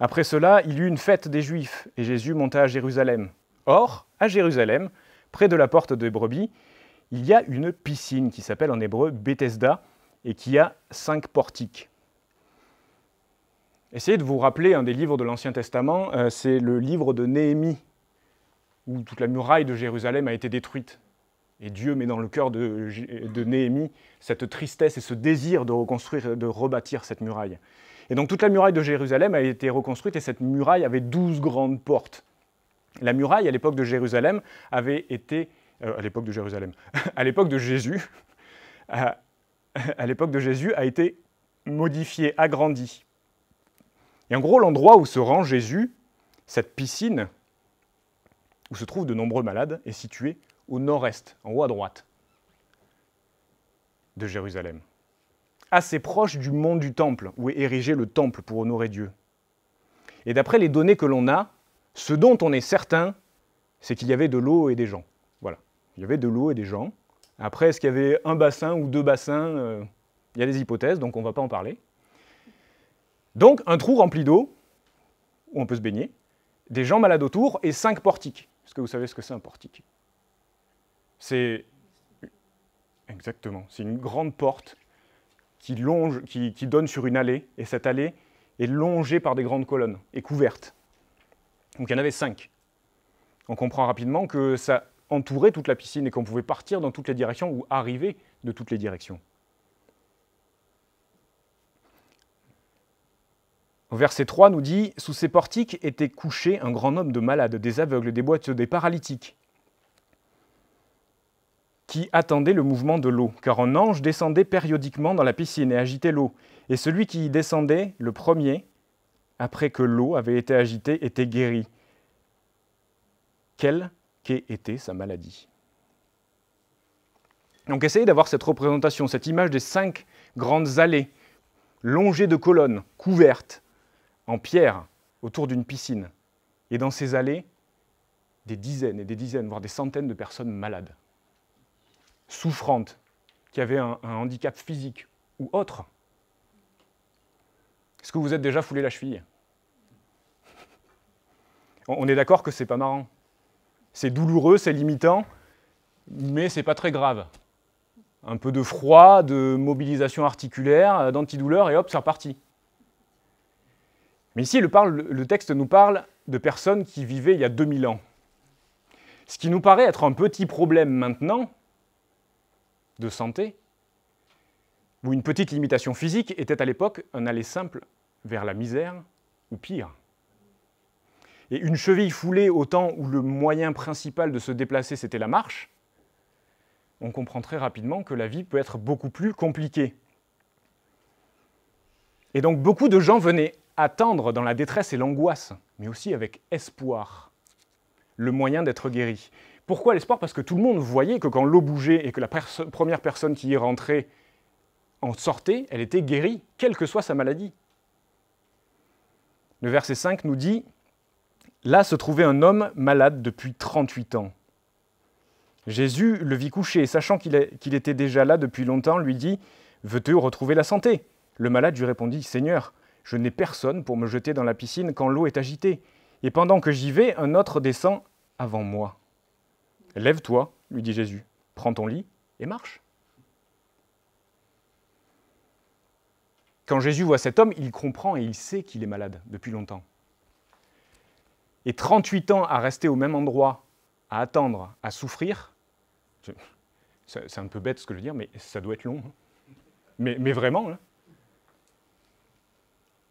Après cela, il y eut une fête des Juifs, et Jésus monta à Jérusalem. Or, à Jérusalem, près de la porte des brebis, il y a une piscine qui s'appelle en hébreu Bethesda, et qui a 5 portiques. Essayez de vous rappeler un des livres de l'Ancien Testament, c'est le livre de Néhémie, où toute la muraille de Jérusalem a été détruite. Et Dieu met dans le cœur de Néhémie cette tristesse et ce désir de reconstruire, de rebâtir cette muraille. Et donc toute la muraille de Jérusalem a été reconstruite et cette muraille avait 12 grandes portes. La muraille, à l'époque de Jérusalem, avait été... à l'époque de Jérusalem. À l'époque de Jésus, à l'époque de Jésus, a été modifiée, agrandie. Et en gros, l'endroit où se rend Jésus, cette piscine, où se trouvent de nombreux malades, est situé au nord-est, en haut à droite de Jérusalem, assez proche du mont du Temple, où est érigé le Temple pour honorer Dieu. Et d'après les données que l'on a, ce dont on est certain, c'est qu'il y avait de l'eau et des gens. Voilà, il y avait de l'eau et des gens. Après, est-ce qu'il y avait un bassin ou 2 bassins Il y a des hypothèses, donc on ne va pas en parler. Donc, un trou rempli d'eau, où on peut se baigner, des gens malades autour, et 5 portiques. Est-ce que vous savez ce que c'est un portique? C'est... Exactement. C'est une grande porte qui donne sur une allée, et cette allée est longée par des grandes colonnes, et couverte. Donc il y en avait 5. On comprend rapidement que ça entourait toute la piscine et qu'on pouvait partir dans toutes les directions ou arriver de toutes les directions. Au verset 3 nous dit « Sous ces portiques était couché un grand nombre de malades, des aveugles, des boiteux, des paralytiques, qui attendaient le mouvement de l'eau, car un ange descendait périodiquement dans la piscine et agitait l'eau. Et celui qui y descendait, le premier, après que l'eau avait été agitée, était guéri. Quelle qu'ait été sa maladie ?» Donc essayez d'avoir cette représentation, cette image des 5 grandes allées, longées de colonnes, couvertes, en pierre, autour d'une piscine. Et dans ces allées, des dizaines et des dizaines, voire des centaines de personnes malades, souffrantes, qui avaient un handicap physique ou autre. Est-ce que vous êtes déjà foulé la cheville? On est d'accord que c'est pas marrant. C'est douloureux, c'est limitant, mais c'est pas très grave. Un peu de froid, de mobilisation articulaire, d'antidouleur, et hop, c'est reparti. Mais ici, le texte nous parle de personnes qui vivaient il y a 2000 ans. Ce qui nous paraît être un petit problème maintenant, de santé, ou une petite limitation physique, était à l'époque un aller simple vers la misère, ou pire. Et une cheville foulée au temps où le moyen principal de se déplacer, c'était la marche, on comprend très rapidement que la vie peut être beaucoup plus compliquée. Et donc beaucoup de gens venaient attendre dans la détresse et l'angoisse, mais aussi avec espoir, le moyen d'être guéri. Pourquoi l'espoir? Parce que tout le monde voyait que quand l'eau bougeait et que la première personne qui y rentrait en sortait, elle était guérie, quelle que soit sa maladie. Le verset 5 nous dit « Là se trouvait un homme malade depuis 38 ans. Jésus le vit couché, et sachant qu'il était déjà là depuis longtemps, lui dit « Veux-tu retrouver la santé ?» Le malade lui répondit « Seigneur, je n'ai personne pour me jeter dans la piscine quand l'eau est agitée. Et pendant que j'y vais, un autre descend avant moi. » « Lève-toi, lui dit Jésus, prends ton lit et marche. » Quand Jésus voit cet homme, il comprend et il sait qu'il est malade depuis longtemps. Et 38 ans à rester au même endroit, à attendre, à souffrir, c'est un peu bête ce que je veux dire, mais ça doit être long. Mais vraiment. Hein.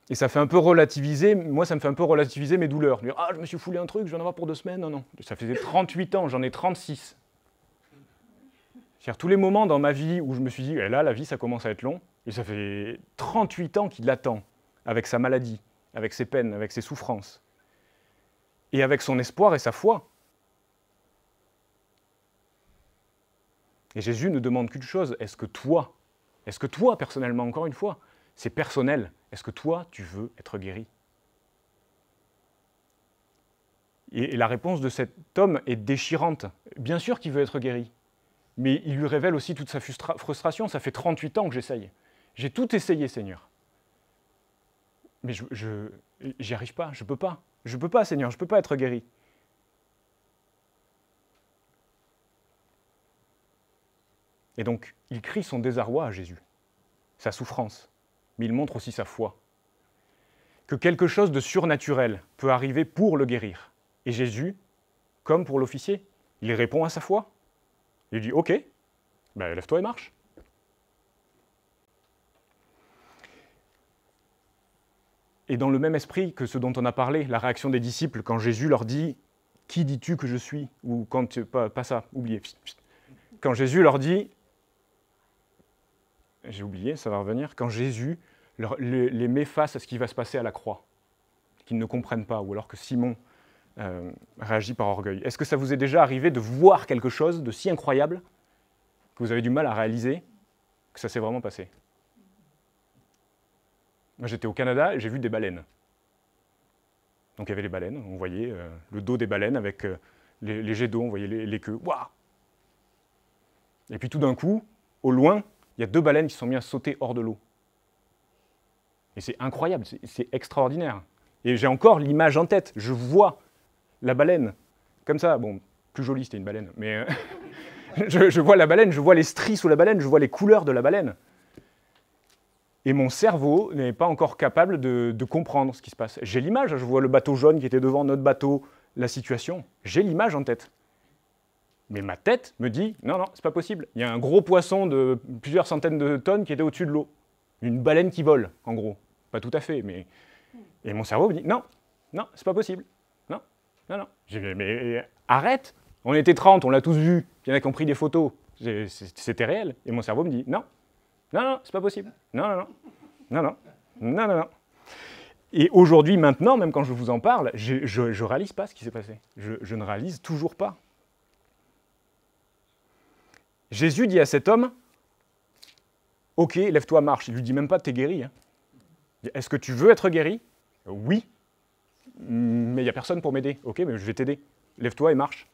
Et ça fait un peu relativiser, moi ça me fait un peu relativiser mes douleurs. Dire, ah, je me suis foulé un truc, je vais en avoir pour 2 semaines. Non, non, ça faisait 38 ans, j'en ai 36. C'est-à-dire tous les moments dans ma vie où je me suis dit, eh là, la vie, ça commence à être long, et ça fait 38 ans qu'il l'attend, avec sa maladie, avec ses peines, avec ses souffrances, et avec son espoir et sa foi. Et Jésus ne demande qu'une chose, est-ce que toi, personnellement, encore une fois, c'est personnel, est-ce que toi, tu veux être guéri? Et la réponse de cet homme est déchirante. Bien sûr qu'il veut être guéri, mais il lui révèle aussi toute sa frustration. Ça fait 38 ans que j'essaye. J'ai tout essayé, Seigneur. Mais j'y arrive pas, je peux pas. Je peux pas, Seigneur, je peux pas être guéri. Et donc, il crie son désarroi à Jésus, sa souffrance, mais il montre aussi sa foi. Que quelque chose de surnaturel peut arriver pour le guérir. Et Jésus, comme pour l'officier, il répond à sa foi. Il dit « Ok, ben, lève-toi et marche ». Et dans le même esprit que ce dont on a parlé, la réaction des disciples, quand Jésus leur dit « Qui dis-tu que je suis ?» Ou quand, pas ça, oubliez. Quand Jésus leur dit, j'ai oublié, ça va revenir, quand Jésus les met face à ce qui va se passer à la croix, qu'ils ne comprennent pas, ou alors que Simon réagit par orgueil. Est-ce que ça vous est déjà arrivé de voir quelque chose de si incroyable que vous avez du mal à réaliser que ça s'est vraiment passé? Moi, j'étais au Canada et j'ai vu des baleines. Donc il y avait les baleines, on voyait le dos des baleines avec les jets d'eau, on voyait les queues. Waouh! Et puis tout d'un coup, au loin, il y a 2 baleines qui sont mises à sauter hors de l'eau. Et c'est incroyable, c'est extraordinaire. Et j'ai encore l'image en tête, je vois la baleine, comme ça, bon, plus jolie c'était une baleine, mais je vois la baleine, je vois les stries sous la baleine, je vois les couleurs de la baleine. Et mon cerveau n'est pas encore capable de comprendre ce qui se passe. J'ai l'image, je vois le bateau jaune qui était devant notre bateau, la situation, j'ai l'image en tête. Mais ma tête me dit, non, non, c'est pas possible. Il y a un gros poisson de plusieurs centaines de tonnes qui était au-dessus de l'eau. Une baleine qui vole, en gros. Pas tout à fait, mais... Et mon cerveau me dit, non, non, c'est pas possible. Non, non, non. J'ai dit, mais arrête. On était 30, on l'a tous vu. Il y en a qui ont pris des photos. C'était réel. Et mon cerveau me dit, non, non, non, c'est pas possible. Non, non, non. Non, non. Non, non, non. Et aujourd'hui, maintenant, même quand je vous en parle, je réalise pas ce qui s'est passé. Je ne réalise toujours pas. Jésus dit à cet homme, « Ok, lève-toi, marche. » Il ne lui dit même pas, « T'es guéri. Hein. » Est-ce que tu veux être guéri? Oui. Mais il n'y a personne pour m'aider. Ok, mais je vais t'aider. Lève-toi et marche.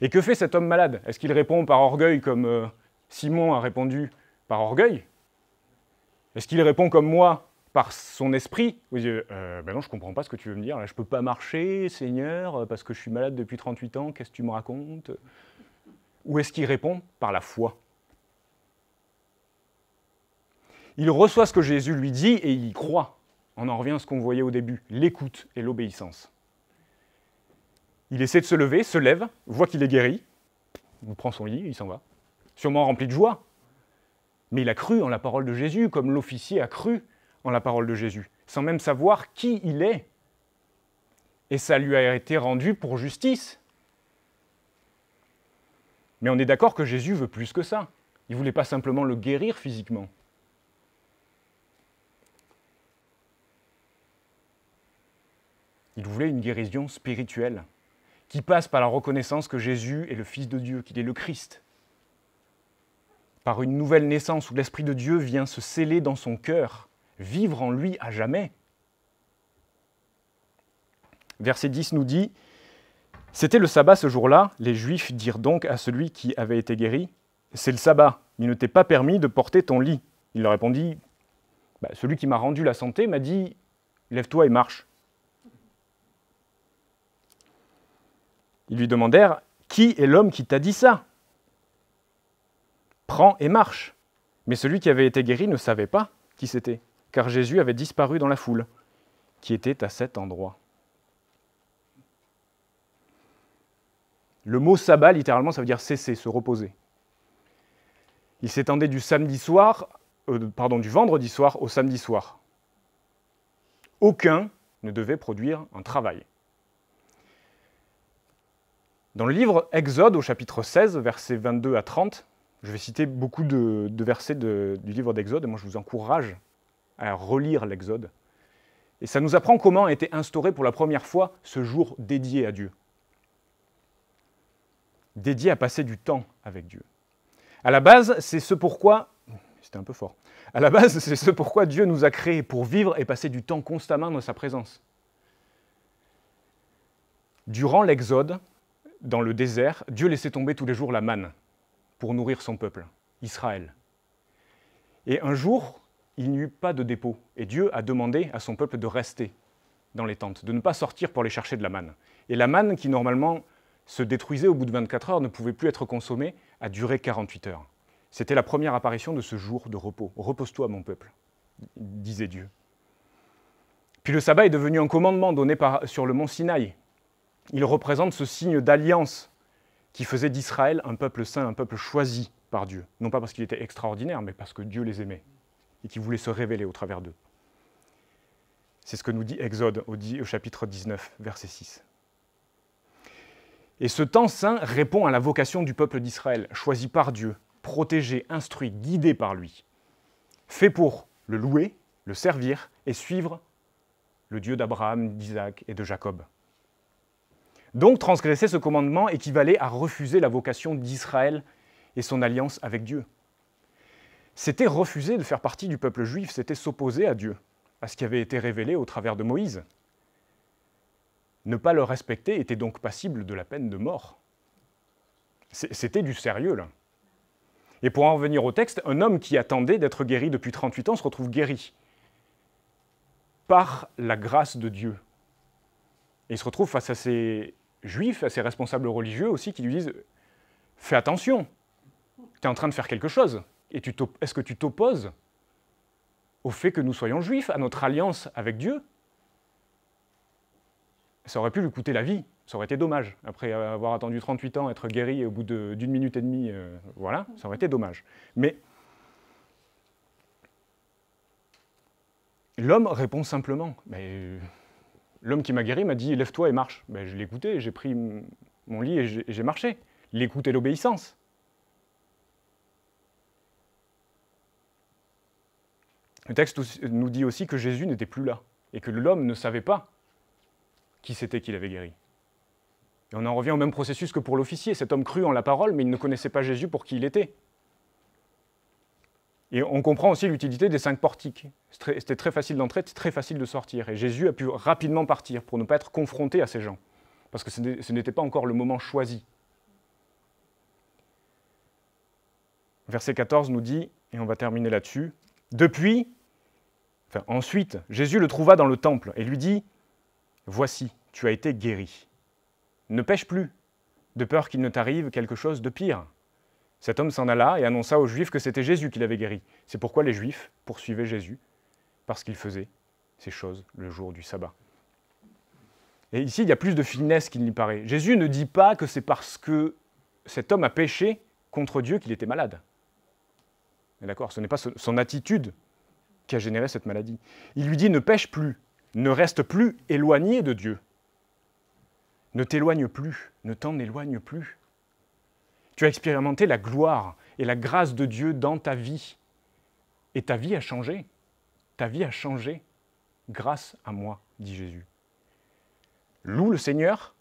Et que fait cet homme malade? Est-ce qu'il répond par orgueil comme Simon a répondu par orgueil? Est-ce qu'il répond comme moi par son esprit? Oui, ben non, je ne comprends pas ce que tu veux me dire. Là, je ne peux pas marcher, Seigneur, parce que je suis malade depuis 38 ans. Qu'est-ce que tu me racontes? Ou est-ce qu'il répond par la foi? Il reçoit ce que Jésus lui dit et il y croit. On en revient à ce qu'on voyait au début, l'écoute et l'obéissance. Il essaie de se lever, se lève, voit qu'il est guéri, il prend son lit, il s'en va, sûrement rempli de joie. Mais il a cru en la parole de Jésus, comme l'officier a cru en la parole de Jésus, sans même savoir qui il est. Et ça lui a été rendu pour justice. Mais on est d'accord que Jésus veut plus que ça. Il ne voulait pas simplement le guérir physiquement. Il voulait une guérison spirituelle qui passe par la reconnaissance que Jésus est le Fils de Dieu, qu'il est le Christ. Par une nouvelle naissance où l'Esprit de Dieu vient se sceller dans son cœur, vivre en lui à jamais. Verset 10 nous dit, « C'était le sabbat ce jour-là, les Juifs dirent donc à celui qui avait été guéri, « C'est le sabbat, il ne t'est pas permis de porter ton lit. » Il leur répondit, « Celui qui m'a rendu la santé m'a dit, lève-toi et marche. » Ils lui demandèrent, « Qui est l'homme qui t'a dit ça? Prends et marche. » Mais celui qui avait été guéri ne savait pas qui c'était, car Jésus avait disparu dans la foule, qui était à cet endroit. Le mot sabbat, littéralement, ça veut dire cesser, se reposer. Il s'étendait du du vendredi soir au samedi soir. Aucun ne devait produire un travail. Dans le livre Exode, au chapitre 16, versets 22 à 30, je vais citer beaucoup de versets du livre d'Exode, et moi je vous encourage à relire l'Exode. Et ça nous apprend comment a été instauré pour la première fois ce jour dédié à Dieu. Dédié à passer du temps avec Dieu. À la base, c'est ce pourquoi... C'était un peu fort. À la base, c'est ce pourquoi Dieu nous a créés, pour vivre et passer du temps constamment dans sa présence. Durant l'Exode, dans le désert, Dieu laissait tomber tous les jours la manne pour nourrir son peuple, Israël. Et un jour, il n'y eut pas de dépôt. Et Dieu a demandé à son peuple de rester dans les tentes, de ne pas sortir pour aller chercher de la manne. Et la manne, qui normalement se détruisait au bout de 24 heures, ne pouvait plus être consommée, a duré 48 heures. C'était la première apparition de ce jour de repos. « Repose-toi, mon peuple », disait Dieu. Puis le sabbat est devenu un commandement donné sur le mont Sinaï. Il représente ce signe d'alliance qui faisait d'Israël un peuple saint, un peuple choisi par Dieu. Non pas parce qu'il était extraordinaire, mais parce que Dieu les aimait et qu'il voulait se révéler au travers d'eux. C'est ce que nous dit Exode au chapitre 19, verset 6. Et ce temps saint répond à la vocation du peuple d'Israël, choisi par Dieu, protégé, instruit, guidé par lui, fait pour le louer, le servir et suivre le Dieu d'Abraham, d'Isaac et de Jacob. Donc transgresser ce commandement équivalait à refuser la vocation d'Israël et son alliance avec Dieu. C'était refuser de faire partie du peuple juif, c'était s'opposer à Dieu, à ce qui avait été révélé au travers de Moïse. Ne pas le respecter était donc passible de la peine de mort. C'était du sérieux, là. Et pour en revenir au texte, un homme qui attendait d'être guéri depuis 38 ans se retrouve guéri par la grâce de Dieu. Et il se retrouve face à ces juifs, à ces responsables religieux aussi, qui lui disent « Fais attention, tu es en train de faire quelque chose. Et est-ce que tu t'opposes au fait que nous soyons juifs, à notre alliance avec Dieu ?» Ça aurait pu lui coûter la vie, ça aurait été dommage. Après avoir attendu 38 ans, être guéri au bout d'une minute et demie, voilà, ça aurait été dommage. Mais l'homme répond simplement. L'homme qui m'a guéri m'a dit « Lève-toi et marche ». Je l'ai écouté, j'ai pris mon lit et j'ai marché. L'écoute et l'obéissance. Le texte nous dit aussi que Jésus n'était plus là et que l'homme ne savait pas qui c'était qu'il avait guéri. Et on en revient au même processus que pour l'officier. Cet homme crut en la parole, mais il ne connaissait pas Jésus pour qui il était. Et on comprend aussi l'utilité des 5 portiques. C'était très facile d'entrer, très facile de sortir. Et Jésus a pu rapidement partir pour ne pas être confronté à ces gens. Parce que ce n'était pas encore le moment choisi. Verset 14 nous dit, et on va terminer là-dessus, ensuite, Jésus le trouva dans le temple et lui dit « Voici, tu as été guéri. Ne pêche plus, de peur qu'il ne t'arrive quelque chose de pire. » Cet homme s'en alla et annonça aux Juifs que c'était Jésus qui l'avait guéri. C'est pourquoi les Juifs poursuivaient Jésus, parce qu'il faisait ces choses le jour du sabbat. Et ici, il y a plus de finesse qu'il n'y paraît. Jésus ne dit pas que c'est parce que cet homme a péché contre Dieu qu'il était malade. D'accord ? Ce n'est pas son attitude qui a généré cette maladie. Il lui dit « Ne pêche plus, ne reste plus éloigné de Dieu. Ne t'éloigne plus, ne t'en éloigne plus. Tu as expérimenté la gloire et la grâce de Dieu dans ta vie. Et ta vie a changé. Ta vie a changé grâce à moi, dit Jésus. Loue le Seigneur,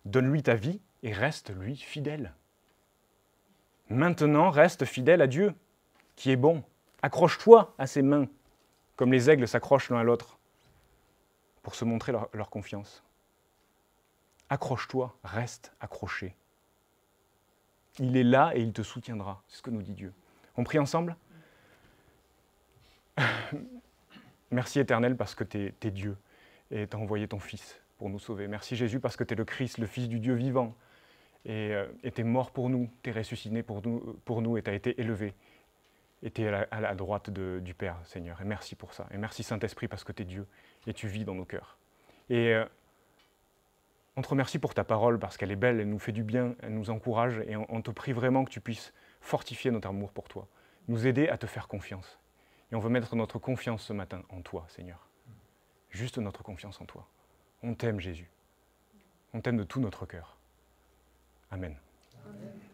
donne-lui ta vie et reste-lui fidèle. Maintenant, reste fidèle à Dieu, qui est bon. Accroche-toi à ses mains, comme les aigles s'accrochent l'un à l'autre, pour se montrer leur confiance. Accroche-toi, reste accroché. Il est là et il te soutiendra. C'est ce que nous dit Dieu. On prie ensemble ? Merci Éternel parce que tu es Dieu et tu as envoyé ton Fils pour nous sauver. Merci Jésus parce que tu es le Christ, le Fils du Dieu vivant. Et tu es mort pour nous, tu es ressuscité pour nous et tu as été élevé. Et tu es à la droite du Père, Seigneur. Et merci pour ça. Et merci Saint-Esprit parce que tu es Dieu et tu vis dans nos cœurs. Et on te remercie pour ta parole parce qu'elle est belle, elle nous fait du bien, elle nous encourage et on te prie vraiment que tu puisses fortifier notre amour pour toi, nous aider à te faire confiance. Et on veut mettre notre confiance ce matin en toi, Seigneur. Juste notre confiance en toi. On t'aime, Jésus. On t'aime de tout notre cœur. Amen. Amen.